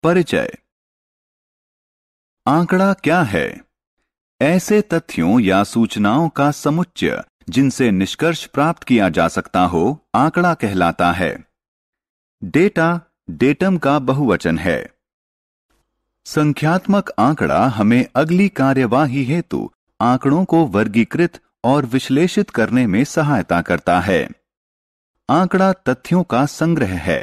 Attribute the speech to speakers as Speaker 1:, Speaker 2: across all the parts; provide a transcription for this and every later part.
Speaker 1: परिचय। आंकड़ा क्या है? ऐसे तथ्यों या सूचनाओं का समुच्चय जिनसे निष्कर्ष प्राप्त किया जा सकता हो, आंकड़ा कहलाता है। डेटा डेटम का बहुवचन है। संख्यात्मक आंकड़ा हमें अगली कार्यवाही हेतु आंकड़ों को वर्गीकृत और विश्लेषित करने में सहायता करता है। आंकड़ा तथ्यों का संग्रह है।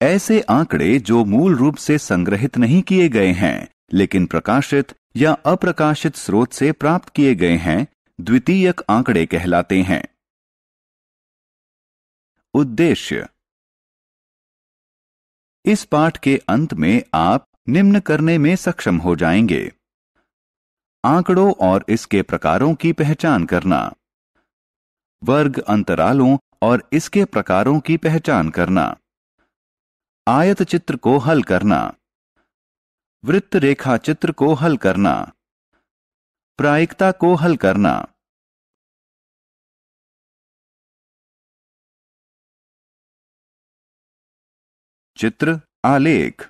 Speaker 1: ऐसे आंकड़े जो मूल रूप से संग्रहित नहीं किए गए हैं लेकिन प्रकाशित या अप्रकाशित स्रोत से प्राप्त किए गए हैं, द्वितीयक आंकड़े कहलाते हैं। उद्देश्य। इस पाठ के अंत में आप निम्न करने में सक्षम हो जाएंगे: आंकड़ों और इसके प्रकारों की पहचान करना, वर्ग अंतरालों और इसके प्रकारों की पहचान करना, आयत चित्र को हल करना, वृत्त रेखा चित्र को हल करना, प्रायिकता को हल करना। चित्र आलेख।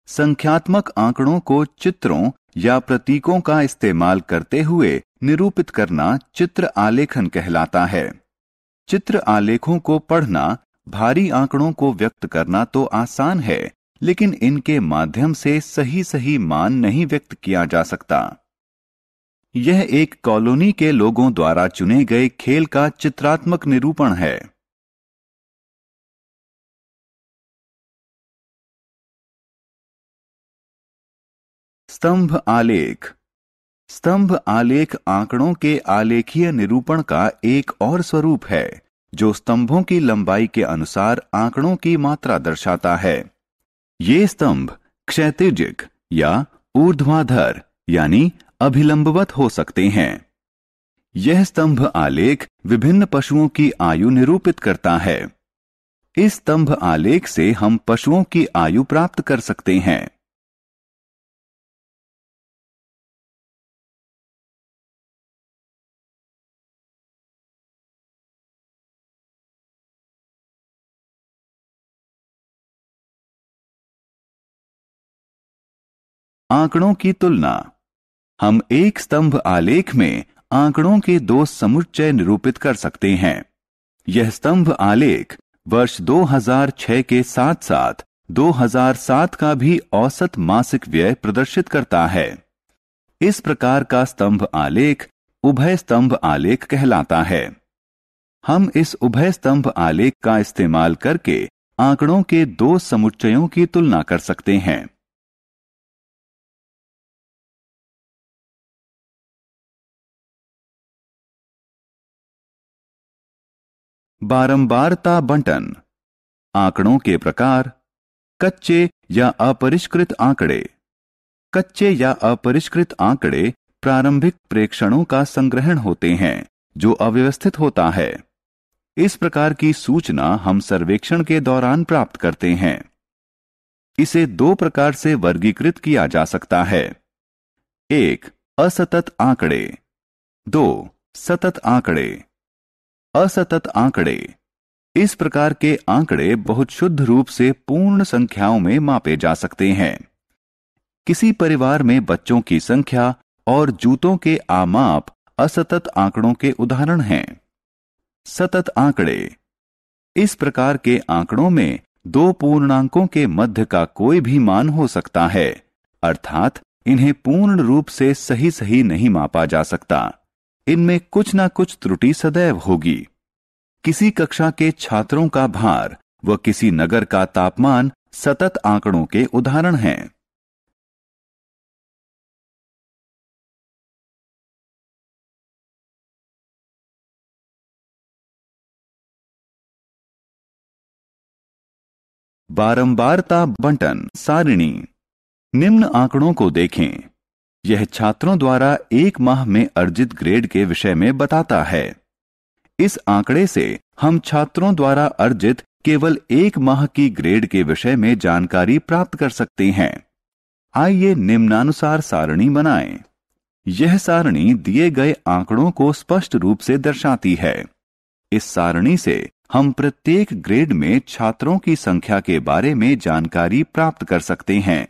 Speaker 1: संख्यात्मक आंकड़ों को चित्रों या प्रतीकों का इस्तेमाल करते हुए निरूपित करना चित्र आलेखन कहलाता है। चित्र आलेखों को पढ़ना भारी आंकड़ों को व्यक्त करना तो आसान है, लेकिन इनके माध्यम से सही मान नहीं व्यक्त किया जा सकता। यह एक कॉलोनी के लोगों द्वारा चुने गए खेल का चित्रात्मक निरूपण है। स्तंभ आलेख। स्तंभ आलेख आंकड़ों के आलेखीय निरूपण का एक और स्वरूप है, जो स्तंभों की लंबाई के अनुसार आंकड़ों की मात्रा दर्शाता है। ये स्तंभ क्षैतिजिक या ऊर्ध्वाधर यानी अभिलंबवत हो सकते हैं। यह स्तंभ आलेख विभिन्न पशुओं की आयु निरूपित करता है। इस स्तंभ आलेख से हम पशुओं की आयु प्राप्त कर सकते हैं। आंकड़ों की तुलना। हम एक स्तंभ आलेख में आंकड़ों के दो समुच्चय निरूपित कर सकते हैं। यह स्तंभ आलेख वर्ष 2006 के साथ साथ 2007 का भी औसत मासिक व्यय प्रदर्शित करता है। इस प्रकार का स्तंभ आलेख उभय स्तंभ आलेख कहलाता है। हम इस उभय स्तंभ आलेख का इस्तेमाल करके आंकड़ों के दो समुच्चयों की तुलना कर सकते हैं। बारंबारता बंटन। आंकड़ों के प्रकार। कच्चे या अपरिष्कृत आंकड़े। कच्चे या अपरिष्कृत आंकड़े प्रारंभिक प्रेक्षणों का संग्रहण होते हैं जो अव्यवस्थित होता है। इस प्रकार की सूचना हम सर्वेक्षण के दौरान प्राप्त करते हैं। इसे दो प्रकार से वर्गीकृत किया जा सकता है: 1. असतत आंकड़े। 2. सतत आंकड़े। असतत आंकड़े। इस प्रकार के आंकड़े बहुत शुद्ध रूप से पूर्ण संख्याओं में मापे जा सकते हैं। किसी परिवार में बच्चों की संख्या और जूतों के आमाप असतत आंकड़ों के उदाहरण हैं। सतत आंकड़े। इस प्रकार के आंकड़ों में दो पूर्णांकों के मध्य का कोई भी मान हो सकता है, अर्थात इन्हें पूर्ण रूप से सही नहीं मापा जा सकता। इनमें कुछ ना कुछ त्रुटि सदैव होगी। किसी कक्षा के छात्रों का भार व किसी नगर का तापमान सतत आंकड़ों के उदाहरण हैं। बारंबारता बंटन सारिणी। निम्न आंकड़ों को देखें। यह छात्रों द्वारा एक माह में अर्जित ग्रेड के विषय में बताता है। इस आंकड़े से हम छात्रों द्वारा अर्जित केवल एक माह की ग्रेड के विषय में जानकारी प्राप्त कर सकते हैं। आइए निम्नानुसार सारणी बनाएं। यह सारणी दिए गए आंकड़ों को स्पष्ट रूप से दर्शाती है। इस सारणी से हम प्रत्येक ग्रेड में छात्रों की संख्या के बारे में जानकारी प्राप्त कर सकते हैं।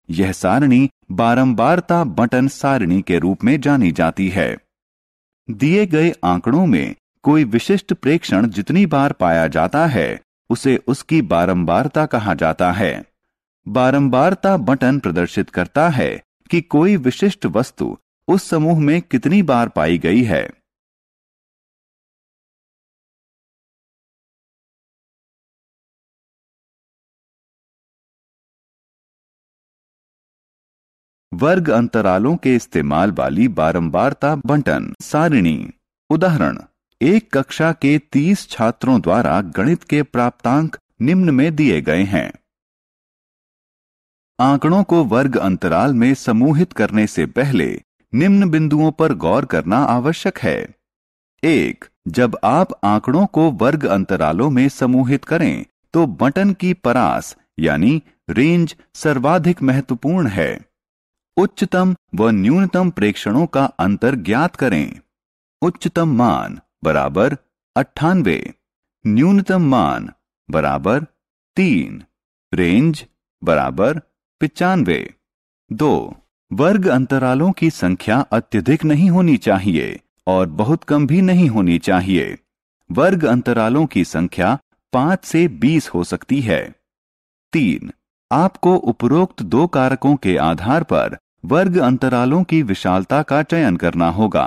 Speaker 1: यह सारणी बारंबारता बटन सारणी के रूप में जानी जाती है। दिए गए आंकड़ों में कोई विशिष्ट प्रेक्षण जितनी बार पाया जाता है उसे उसकी बारंबारता कहा जाता है। बारंबारता बटन प्रदर्शित करता है कि कोई विशिष्ट वस्तु उस समूह में कितनी बार पाई गई है। वर्ग अंतरालों के इस्तेमाल वाली बारंबारता बंटन सारणी। उदाहरण, एक कक्षा के 30 छात्रों द्वारा गणित के प्राप्तांक निम्न में दिए गए हैं। आंकड़ों को वर्ग अंतराल में समूहित करने से पहले निम्न बिंदुओं पर गौर करना आवश्यक है। 1. जब आप आंकड़ों को वर्ग अंतरालों में समूहित करें तो बटन की परास यानी रेंज सर्वाधिक महत्वपूर्ण है। उच्चतम व न्यूनतम प्रेक्षणों का अंतर ज्ञात करें। उच्चतम मान बराबर 98, न्यूनतम मान बराबर 3, रेंज बराबर 95। 2. वर्ग अंतरालों की संख्या अत्यधिक नहीं होनी चाहिए और बहुत कम भी नहीं होनी चाहिए। वर्ग अंतरालों की संख्या 5 से 20 हो सकती है। 3. आपको उपरोक्त दो कारकों के आधार पर वर्ग अंतरालों की विशालता का चयन करना होगा।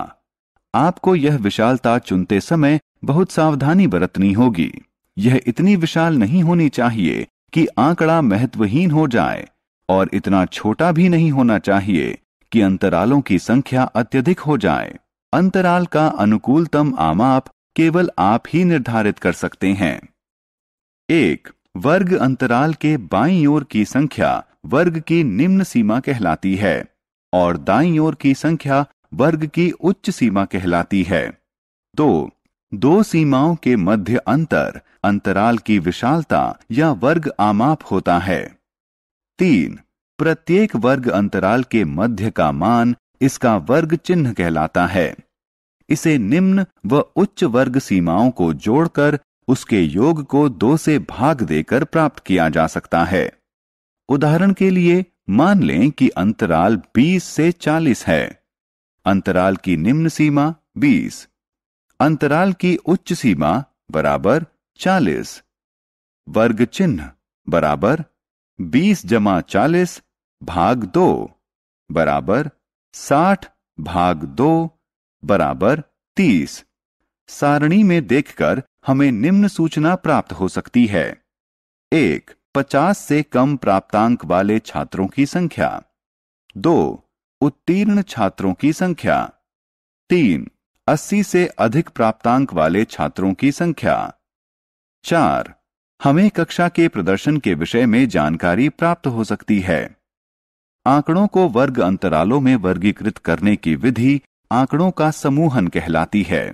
Speaker 1: आपको यह विशालता चुनते समय बहुत सावधानी बरतनी होगी। यह इतनी विशाल नहीं होनी चाहिए कि आंकड़ा महत्वहीन हो जाए और इतना छोटा भी नहीं होना चाहिए कि अंतरालों की संख्या अत्यधिक हो जाए। अंतराल का अनुकूलतम आमाप केवल आप ही निर्धारित कर सकते हैं। 1. वर्ग अंतराल के बाईं ओर की संख्या वर्ग की निम्न सीमा कहलाती है और दाईं ओर की संख्या वर्ग की उच्च सीमा कहलाती है। 2. दो सीमाओं के मध्य अंतर अंतराल की विशालता या वर्ग आमाप होता है। 3. प्रत्येक वर्ग अंतराल के मध्य का मान इसका वर्ग चिन्ह कहलाता है। इसे निम्न व उच्च वर्ग सीमाओं को जोड़कर उसके योग को 2 से भाग देकर प्राप्त किया जा सकता है। उदाहरण के लिए मान लें कि अंतराल 20 से 40 है। अंतराल की निम्न सीमा 20, अंतराल की उच्च सीमा बराबर 40। वर्ग चिन्ह बराबर 20 जमा 40 भाग 2 बराबर 60 भाग 2 बराबर 30। सारणी में देखकर हमें निम्न सूचना प्राप्त हो सकती है। 1. 50 से कम प्राप्तांक वाले छात्रों की संख्या। 2. उत्तीर्ण छात्रों की संख्या। 3. 80 से अधिक प्राप्तांक वाले छात्रों की संख्या। 4. हमें कक्षा के प्रदर्शन के विषय में जानकारी प्राप्त हो सकती है। आंकड़ों को वर्ग अंतरालों में वर्गीकृत करने की विधि आंकड़ों का समूहन कहलाती है।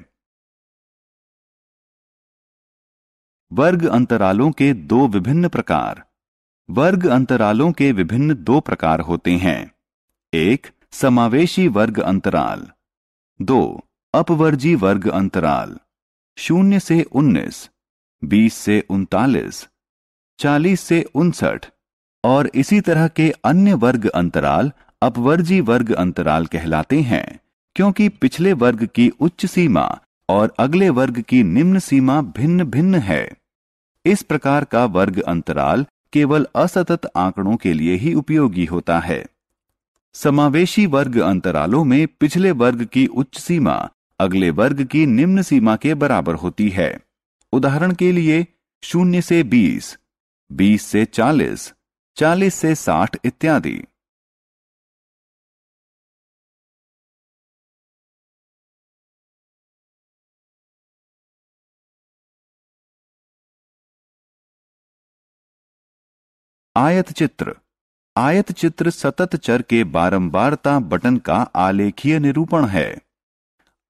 Speaker 1: वर्ग अंतरालों के दो विभिन्न प्रकार। वर्ग अंतरालों के विभिन्न 2 प्रकार होते हैं। 1. समावेशी वर्ग अंतराल। 2. अपवर्जी वर्ग अंतराल। 0 से 19, 20 से 39, 40 से 59 और इसी तरह के अन्य वर्ग अंतराल अपवर्जी वर्ग अंतराल कहलाते हैं, क्योंकि पिछले वर्ग की उच्च सीमा और अगले वर्ग की निम्न सीमा भिन्न भिन्न है। इस प्रकार का वर्ग अंतराल केवल असतत आंकड़ों के लिए ही उपयोगी होता है। समावेशी वर्ग अंतरालों में पिछले वर्ग की उच्च सीमा अगले वर्ग की निम्न सीमा के बराबर होती है। उदाहरण के लिए 0 से 20, 20 से 40, 40 से 60 इत्यादि। आयत चित्र। आयत चित्र सतत चर के बारंबारता बटन का आलेखीय निरूपण है।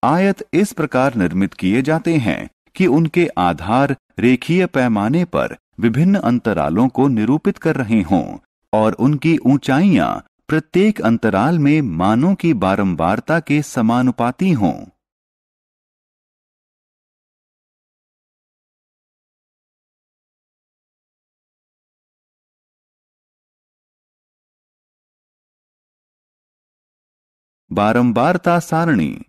Speaker 1: आयत इस प्रकार निर्मित किए जाते हैं कि उनके आधार रेखीय पैमाने पर विभिन्न अंतरालों को निरूपित कर रहे हों और उनकी ऊंचाइयां प्रत्येक अंतराल में मानों की बारंबारता के समानुपाती हों। बारंबारता सारणी।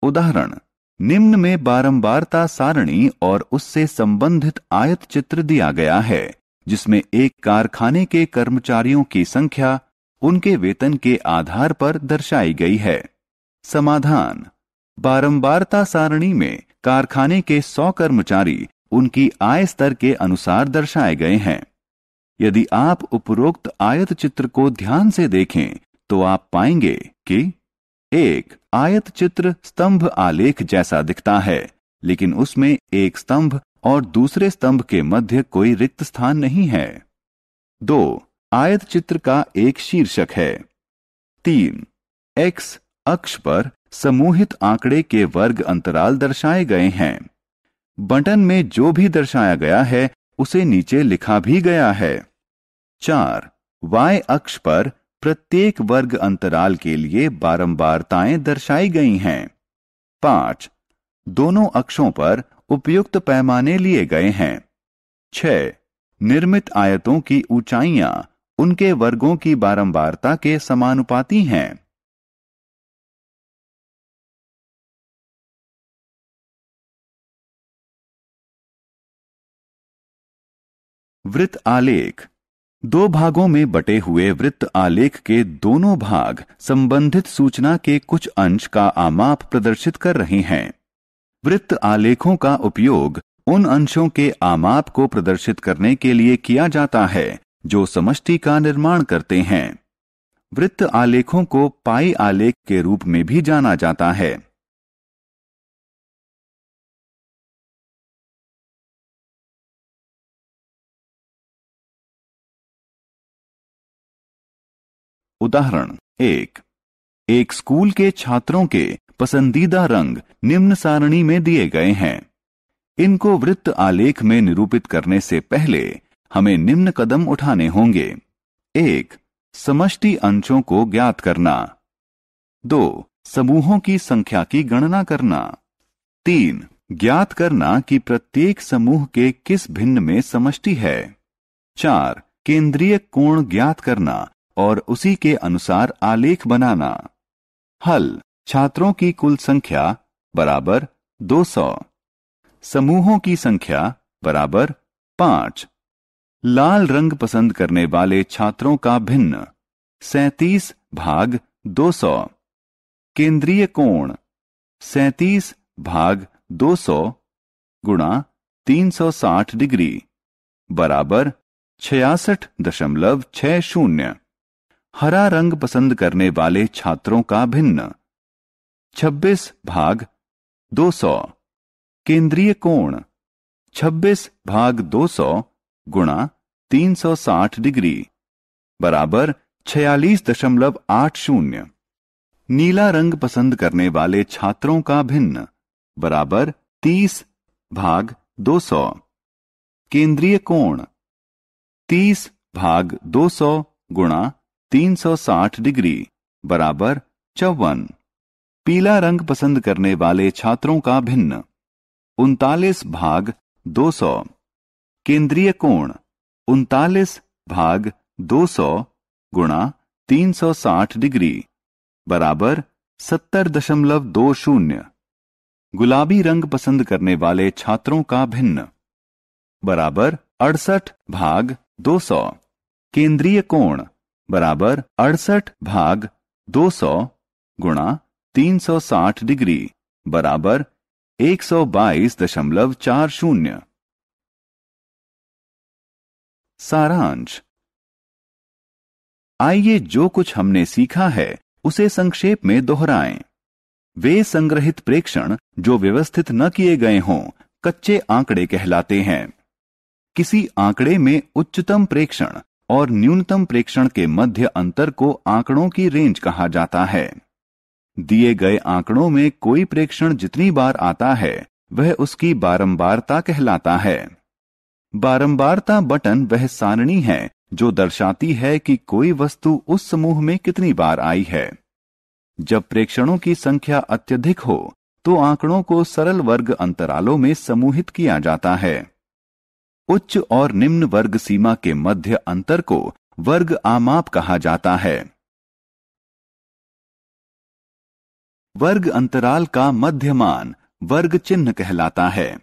Speaker 1: उदाहरण, निम्न में बारंबारता सारणी और उससे संबंधित आयत चित्र दिया गया है, जिसमें एक कारखाने के कर्मचारियों की संख्या उनके वेतन के आधार पर दर्शाई गई है। समाधान, बारंबारता सारणी में कारखाने के 100 कर्मचारी उनकी आय स्तर के अनुसार दर्शाए गए हैं। यदि आप उपरोक्त आयत चित्र को ध्यान से देखें तो आप पाएंगे कि एक आयत चित्र स्तंभ आलेख जैसा दिखता है, लेकिन उसमें एक स्तंभ और दूसरे स्तंभ के मध्य कोई रिक्त स्थान नहीं है। 2. आयत चित्र का एक शीर्षक है। 3. एक्स अक्ष पर समूहित आंकड़े के वर्ग अंतराल दर्शाए गए हैं। बटन में जो भी दर्शाया गया है उसे नीचे लिखा भी गया है। 4. वाई अक्ष पर प्रत्येक वर्ग अंतराल के लिए बारंबारताएं दर्शाई गई हैं। 5. दोनों अक्षों पर उपयुक्त पैमाने लिए गए हैं। 6. निर्मित आयतों की ऊंचाइयां उनके वर्गों की बारंबारता के समानुपाती हैं। वृत्त आलेख। 2 भागों में बटे हुए वृत्त आलेख के दोनों भाग संबंधित सूचना के कुछ अंश का आमाप प्रदर्शित कर रहे हैं। वृत्त आलेखों का उपयोग उन अंशों के आमाप को प्रदर्शित करने के लिए किया जाता है जो समष्टि का निर्माण करते हैं। वृत्त आलेखों को पाई आलेख के रूप में भी जाना जाता है। उदाहरण 1. एक स्कूल के छात्रों के पसंदीदा रंग निम्न सारणी में दिए गए हैं। इनको वृत्त आलेख में निरूपित करने से पहले हमें निम्न कदम उठाने होंगे। 1. समष्टि अंशों को ज्ञात करना। 2. समूहों की संख्या की गणना करना। 3. ज्ञात करना कि प्रत्येक समूह के किस भिन्न में समष्टि है। 4. केंद्रीय कोण ज्ञात करना और उसी के अनुसार आलेख बनाना। हल, छात्रों की कुल संख्या बराबर 200, समूहों की संख्या बराबर 5। लाल रंग पसंद करने वाले छात्रों का भिन्न 37 भाग 200। केंद्रीय कोण 37 भाग 200 गुणा 360 डिग्री बराबर 66.60। हरा रंग पसंद करने वाले छात्रों का भिन्न 26 भाग 200। केंद्रीय कोण 26 भाग 200 गुणा 360 डिग्री बराबर 46.80। नीला रंग पसंद करने वाले छात्रों का भिन्न बराबर 30 भाग 200। केंद्रीय कोण 30 भाग 200 गुणा 360 डिग्री बराबर 54। पीला रंग पसंद करने वाले छात्रों का भिन्न 39 भाग 200। केंद्रीय कोण 39 भाग 200 गुणा 360 डिग्री बराबर 70.20। गुलाबी रंग पसंद करने वाले छात्रों का भिन्न बराबर 68 भाग 200। केंद्रीय कोण बराबर 68 भाग 200 गुणा 360 डिग्री बराबर 122.40। सारांश। आइए जो कुछ हमने सीखा है उसे संक्षेप में दोहराएं। वे संग्रहित प्रेक्षण जो व्यवस्थित न किए गए हों कच्चे आंकड़े कहलाते हैं। किसी आंकड़े में उच्चतम प्रेक्षण और न्यूनतम प्रेक्षण के मध्य अंतर को आंकड़ों की रेंज कहा जाता है। दिए गए आंकड़ों में कोई प्रेक्षण जितनी बार आता है वह उसकी बारंबारता कहलाता है। बारंबारता बटन वह सारणी है जो दर्शाती है कि कोई वस्तु उस समूह में कितनी बार आई है। जब प्रेक्षणों की संख्या अत्यधिक हो तो आंकड़ों को सरल वर्ग अंतरालों में समूहित किया जाता है। उच्च और निम्न वर्ग सीमा के मध्य अंतर को वर्ग आमाप कहा जाता है। वर्ग अंतराल का मध्यमान वर्ग चिन्ह कहलाता है।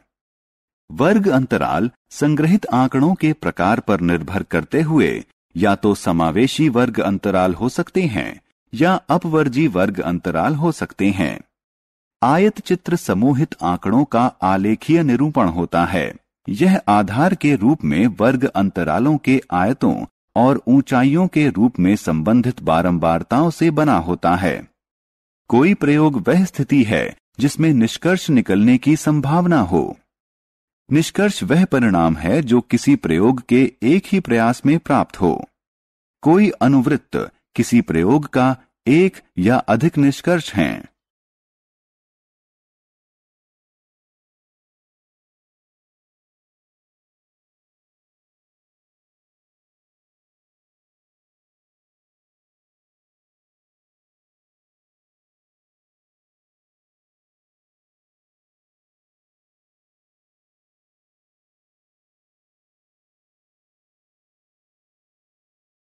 Speaker 1: वर्ग अंतराल संग्रहित आंकड़ों के प्रकार पर निर्भर करते हुए या तो समावेशी वर्ग अंतराल हो सकते हैं या अपवर्जी वर्ग अंतराल हो सकते हैं। आयत चित्र समूहित आंकड़ों का आलेखीय निरूपण होता है। यह आधार के रूप में वर्ग अंतरालों के आयतों और ऊंचाइयों के रूप में संबंधित बारंबारताओं से बना होता है। कोई प्रयोग वह स्थिति है जिसमें निष्कर्ष निकलने की संभावना हो। निष्कर्ष वह परिणाम है जो किसी प्रयोग के एक ही प्रयास में प्राप्त हो। कोई अनुवृत्त किसी प्रयोग का एक या अधिक निष्कर्ष हैं।